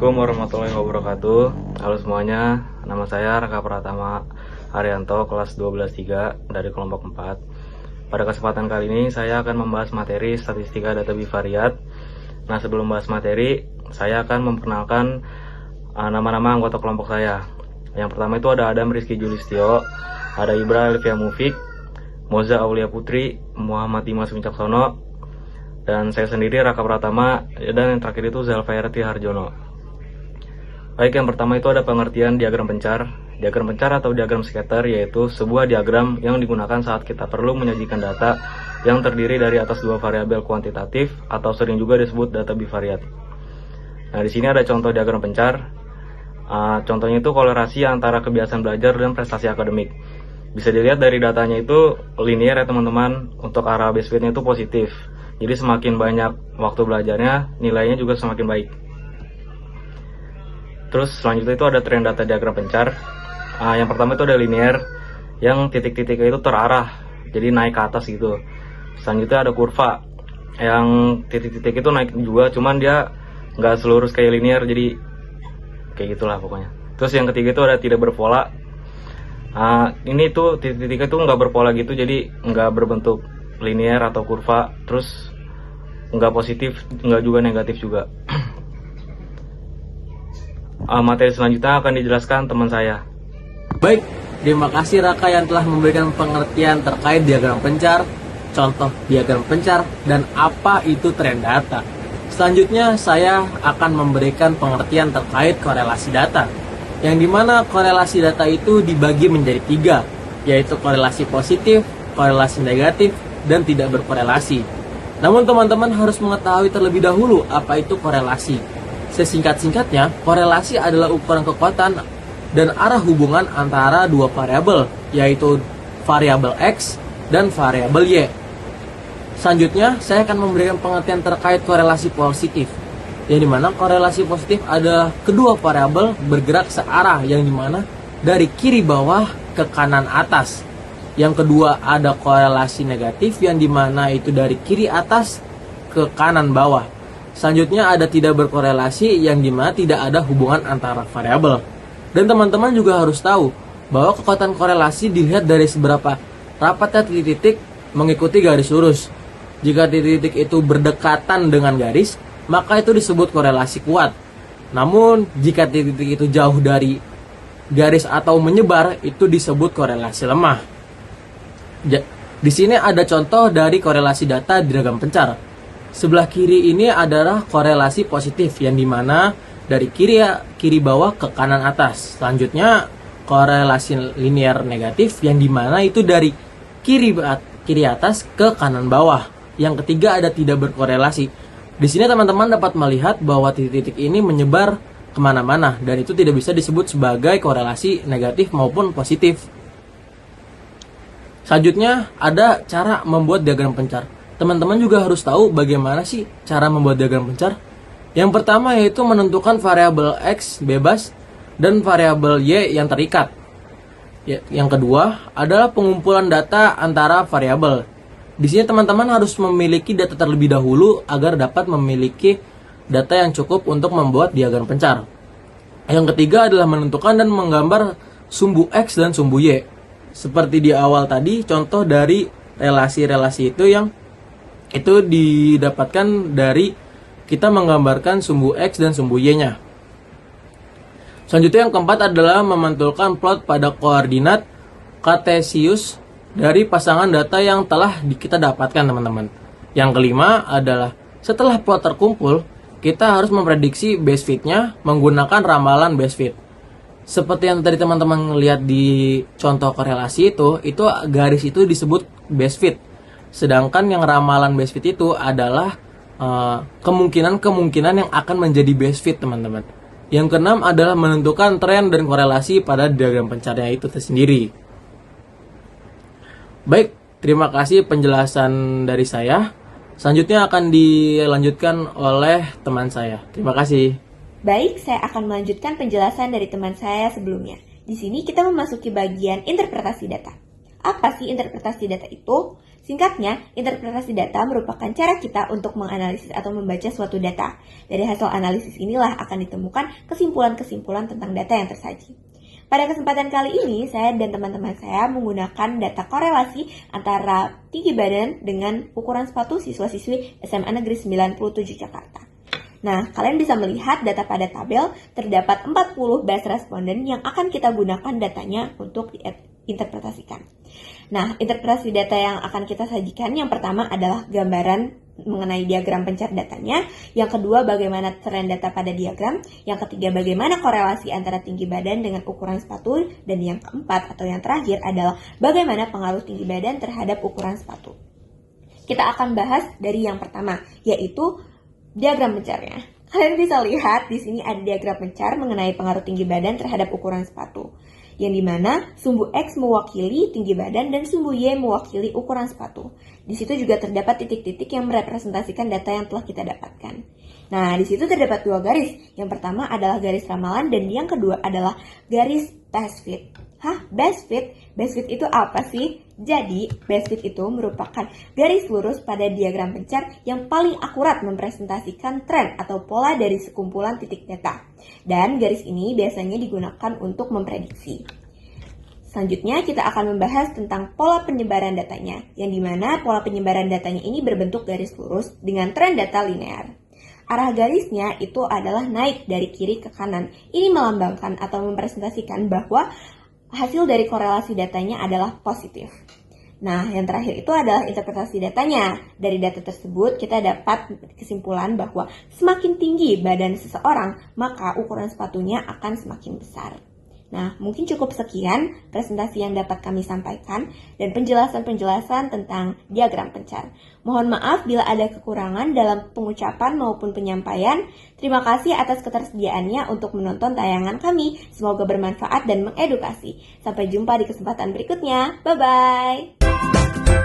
Assalamualaikum warahmatullahi wabarakatuh. Halo semuanya, nama saya Raka Pratama Haryanto, kelas 12-3 dari kelompok 4. Pada kesempatan kali ini saya akan membahas materi statistika data bivariat. Nah, sebelum bahas materi, saya akan memperkenalkan nama-nama anggota kelompok saya. Yang pertama itu ada Adam Rizky Julistio, ada Ibra Elvia Mufik, Moza Aulia Putri, Muhammad Dimas Wincaksono, dan saya sendiri Raka Pratama, dan yang terakhir itu Zalfairti Harjono. Baik, yang pertama itu ada pengertian diagram pencar. Diagram pencar atau diagram scatter yaitu sebuah diagram yang digunakan saat kita perlu menyajikan data yang terdiri dari atas dua variabel kuantitatif atau sering juga disebut data bivariat. Nah, di sini ada contoh diagram pencar. Contohnya itu kolerasi antara kebiasaan belajar dan prestasi akademik. Bisa dilihat dari datanya itu linear ya teman-teman, untuk arah base fit-nya itu positif. Jadi semakin banyak waktu belajarnya, nilainya juga semakin baik. Terus selanjutnya itu ada tren data diagram pencar. Yang pertama itu ada linear, yang titik-titiknya itu terarah, jadi naik ke atas gitu. Selanjutnya ada kurva, yang titik-titik itu naik juga, cuman dia nggak selurus kayak linear, jadi kayak gitulah pokoknya. Terus yang ketiga itu ada tidak berpola. Ini tuh titik-titiknya tuh nggak berpola gitu, jadi nggak berbentuk linear atau kurva, terus nggak positif, nggak juga negatif juga. Materi selanjutnya akan dijelaskan teman saya. Baik, terima kasih Raka yang telah memberikan pengertian terkait diagram pencar, contoh diagram pencar, dan apa itu tren data. Selanjutnya saya akan memberikan pengertian terkait korelasi data, yang dimana korelasi data itu dibagi menjadi 3, yaitu korelasi positif, korelasi negatif, dan tidak berkorelasi. Namun teman-teman harus mengetahui terlebih dahulu apa itu korelasi. Sesingkat-singkatnya, korelasi adalah ukuran kekuatan dan arah hubungan antara dua variabel, yaitu variabel X dan variabel Y. Selanjutnya, saya akan memberikan pengertian terkait korelasi positif, yang dimana korelasi positif adalah kedua variabel bergerak searah, yang dimana dari kiri bawah ke kanan atas. Yang kedua ada korelasi negatif, yang dimana itu dari kiri atas ke kanan bawah. Selanjutnya ada tidak berkorelasi, yang dimana tidak ada hubungan antara variabel. Dan teman-teman juga harus tahu bahwa kekuatan korelasi dilihat dari seberapa rapatnya titik-titik mengikuti garis lurus. Jika titik-titik itu berdekatan dengan garis, maka itu disebut korelasi kuat. Namun jika titik-titik itu jauh dari garis atau menyebar, itu disebut korelasi lemah. Di sini ada contoh dari korelasi data diagram pencar. Sebelah kiri ini adalah korelasi positif, yang dimana dari kiri bawah ke kanan atas. Selanjutnya korelasi linear negatif, yang dimana itu dari kiri atas ke kanan bawah. Yang ketiga ada tidak berkorelasi. Di sini teman-teman dapat melihat bahwa titik-titik ini menyebar kemana-mana, dan itu tidak bisa disebut sebagai korelasi negatif maupun positif. Selanjutnya ada cara membuat diagram pencar. Teman-teman juga harus tahu bagaimana sih cara membuat diagram pencar. Yang pertama yaitu menentukan variabel X bebas dan variabel Y yang terikat. Yang kedua adalah pengumpulan data antara variabel. Di sini teman-teman harus memiliki data terlebih dahulu agar dapat memiliki data yang cukup untuk membuat diagram pencar. Yang ketiga adalah menentukan dan menggambar sumbu X dan sumbu Y. Seperti di awal tadi, contoh dari relasi-relasi itu yang itu didapatkan dari kita menggambarkan sumbu X dan sumbu Y-nya. Selanjutnya yang keempat adalah memantulkan plot pada koordinat kartesius dari pasangan data yang telah kita dapatkan, teman-teman. Yang kelima adalah setelah plot terkumpul, kita harus memprediksi base fit-nya menggunakan ramalan base fit. Seperti yang tadi teman-teman lihat di contoh korelasi itu garis itu disebut base fit. Sedangkan yang ramalan base fit itu adalah kemungkinan yang akan menjadi base fit, teman-teman. Yang keenam adalah menentukan tren dan korelasi pada diagram pencarnya itu tersendiri. Baik, terima kasih penjelasan dari saya. Selanjutnya akan dilanjutkan oleh teman saya. Terima kasih. Baik, saya akan melanjutkan penjelasan dari teman saya sebelumnya. Di sini kita memasuki bagian interpretasi data. Apa sih interpretasi data itu? Singkatnya, interpretasi data merupakan cara kita untuk menganalisis atau membaca suatu data. Dari hasil analisis inilah akan ditemukan kesimpulan-kesimpulan tentang data yang tersaji. Pada kesempatan kali ini, saya dan teman-teman saya menggunakan data korelasi antara tinggi badan dengan ukuran sepatu siswa-siswi SMA Negeri 97 Jakarta. Nah, kalian bisa melihat data pada tabel, terdapat 40 base responden yang akan kita gunakan datanya untuk diinterpretasikan. Nah, interpretasi data yang akan kita sajikan yang pertama adalah gambaran mengenai diagram pencar datanya, yang kedua bagaimana tren data pada diagram, yang ketiga bagaimana korelasi antara tinggi badan dengan ukuran sepatu, dan yang keempat atau yang terakhir adalah bagaimana pengaruh tinggi badan terhadap ukuran sepatu. Kita akan bahas dari yang pertama, yaitu diagram pencarnya. Kalian bisa lihat di sini ada diagram pencar mengenai pengaruh tinggi badan terhadap ukuran sepatu, yang dimana sumbu X mewakili tinggi badan dan sumbu Y mewakili ukuran sepatu. Di situ juga terdapat titik-titik yang merepresentasikan data yang telah kita dapatkan. Nah, di situ terdapat dua garis. Yang pertama adalah garis ramalan dan yang kedua adalah garis best fit. Best fit? Best fit itu apa sih? Jadi, best fit itu merupakan garis lurus pada diagram pencar yang paling akurat mempresentasikan tren atau pola dari sekumpulan titik data. Dan garis ini biasanya digunakan untuk memprediksi. Selanjutnya, kita akan membahas tentang pola penyebaran datanya, yang dimana pola penyebaran datanya ini berbentuk garis lurus dengan tren data linear. Arah garisnya itu adalah naik dari kiri ke kanan. Ini melambangkan atau mempresentasikan bahwa hasil dari korelasi datanya adalah positif. Nah, yang terakhir itu adalah interpretasi datanya. Dari data tersebut, kita dapat kesimpulan bahwa semakin tinggi badan seseorang, maka ukuran sepatunya akan semakin besar. Nah, mungkin cukup sekian presentasi yang dapat kami sampaikan dan penjelasan-penjelasan tentang diagram pencar. Mohon maaf bila ada kekurangan dalam pengucapan maupun penyampaian. Terima kasih atas ketersediaannya untuk menonton tayangan kami. Semoga bermanfaat dan mengedukasi. Sampai jumpa di kesempatan berikutnya. Bye-bye!